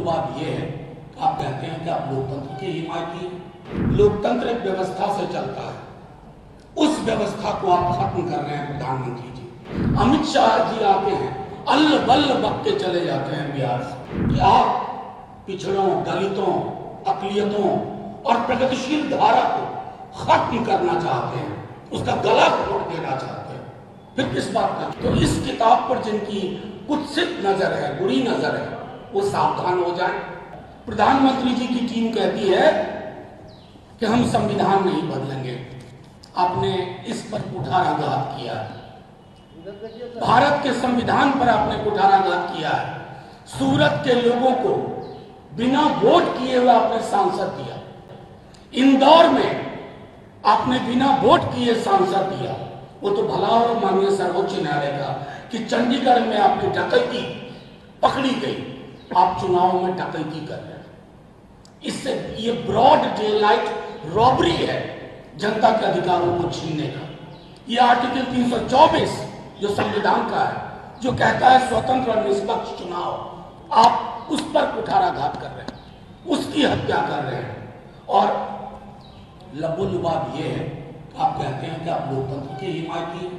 लबोलुबाद ये है, आप कहते हैं कि आप लोकतंत्र के हिमायती हैं। लोकतंत्र एक व्यवस्था से चलता है, उस व्यवस्था को आप खत्म कर रहे हैं प्रधानमंत्री जी। अमित शाह जी आते हैं, अल्ल बल्ल बक के चले जाते हैं बिहार से कि आप पिछड़ों, दलितों, अकलियतों और प्रगतिशील धारा को खत्म करना चाहते हैं, उसका गला घोट देना चाहते हैं। फिर किस बात का? तो इस किताब पर जिनकी कुत्सित नजर है, बुरी नजर है, वो सावधान हो जाए। प्रधानमंत्री जी की टीम कहती है कि हम संविधान नहीं बदलेंगे। आपने इस पर कुठाराघात किया है, भारत के संविधान पर आपने कुठाराघात किया है। सूरत के लोगों को बिना वोट किए हुए आपने सांसद दिया, इंदौर में आपने बिना वोट किए सांसद दिया। वो तो भला हो माननीय सर्वोच्च न्यायालय का कि चंडीगढ़ में आपकी डकैती पकड़ी गई, आप चुनाव में डकैती कर रहे हैं। इससे ये ब्रॉड डे लाइट रॉबरी है जनता के अधिकारों को छीनने का। ये आर्टिकल 324 जो संविधान का है, जो कहता है स्वतंत्र और निष्पक्ष चुनाव, आप उस पर कुठाराघात कर रहे हैं, उसकी हत्या कर रहे हैं। और लबोलुबाद ये है, आप कहते हैं कि आप लोकतंत्र के हिमायती हैं।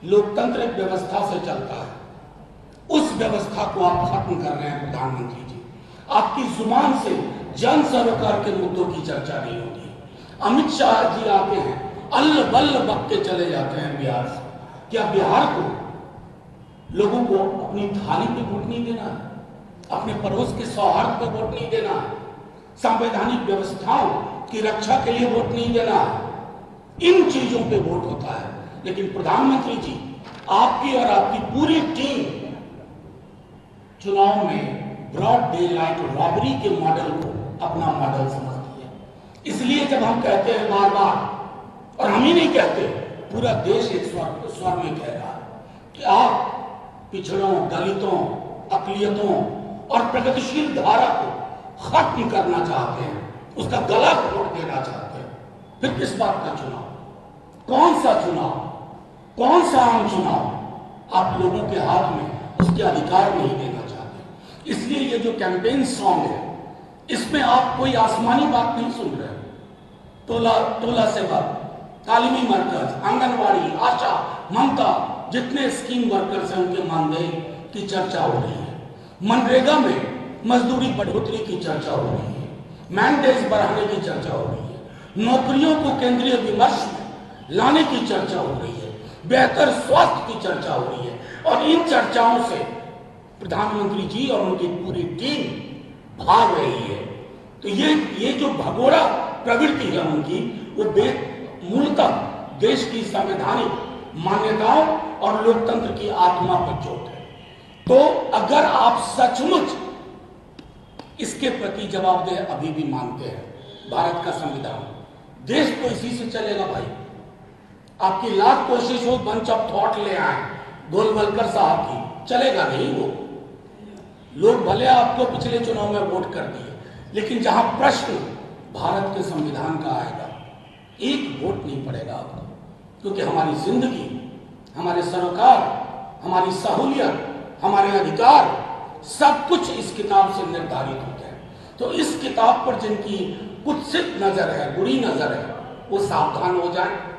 लोकतंत्र एक व्यवस्था से चलता है, उस व्यवस्था को आप खत्म कर रहे हैं प्रधानमंत्री जी। आपकी जुबान से जन सरोकार के मुद्दों की चर्चा नहीं होती। अमित शाह जी आते हैं, अल्ल बल्ल बक के चले जाते हैं बिहार से। क्या बिहार को लोगों को अपनी थाली पे वोट नहीं देना है, अपने पड़ोस के सौहार्द पे वोट नहीं देना है, संवैधानिक व्यवस्थाओं की रक्षा के लिए वोट नहीं देना है? इन चीजों पे वोट होता है। लेकिन प्रधानमंत्री जी, आपकी और आपकी पूरी टीम चुनाव में ब्रॉड डे लाइट रॉबरी के मॉडल को अपना मॉडल समझती है। इसलिए जब हम कहते हैं बार बार, और हम ही नहीं कहते, पूरा देश एक स्वर में कह रहा है कि आप पिछड़ों, दलितों, अकलियतों और प्रगतिशील धारा को खत्म करना चाहते हैं, उसका गला घोट देना चाहते हैं। फिर किस बात का चुनाव? कौन सा चुनाव? कौन सा आम चुनाव? आप लोगों के हाथ में उसके अधिकार नहीं देना चाहते। इसलिए ये जो कैंपेन सॉन्ग है, इसमें आप कोई आसमानी बात नहीं सुन रहे। टोला सेवा, तालीमी मरकज, आंगनवाड़ी, आशा, ममता, जितने स्कीम वर्कर्स हैं उनके मानदेय की चर्चा हो रही है। मनरेगा में मजदूरी बढ़ोतरी की चर्चा हो रही है, मैंडेज बढ़ाने की चर्चा हो रही है, नौकरियों को केंद्रीय विमर्श में लाने की चर्चा हो रही है, बेहतर स्वास्थ्य की चर्चा हो रही है। और इन चर्चाओं से प्रधानमंत्री जी और उनकी पूरी टीम भाग रही है। तो ये जो भगोड़ा प्रवृत्ति है उनकी, वो मूलतः देश की संवैधानिक मान्यताओं और लोकतंत्र की आत्मा पर चोट है। तो अगर आप सचमुच इसके प्रति जवाबदेह अभी भी मानते हैं, भारत का संविधान, देश तो इसी से चलेगा भाई। आपकी लाख कोशिश हो बंच ऑफ थॉट ले आए गोलवलकर साहब की, चलेगा नहीं वो। लोग भले आपको पिछले चुनाव में वोट कर दिए, लेकिन जहां प्रश्न भारत के संविधान का आएगा, एक वोट नहीं पड़ेगा आपको। क्योंकि हमारी जिंदगी, हमारे सरोकार, हमारी सहूलियत, हमारे अधिकार, सब कुछ इस किताब से निर्धारित होते हैं। तो इस किताब पर जिनकी कुत्सित नजर है, बुरी नजर है, वो सावधान हो जाए।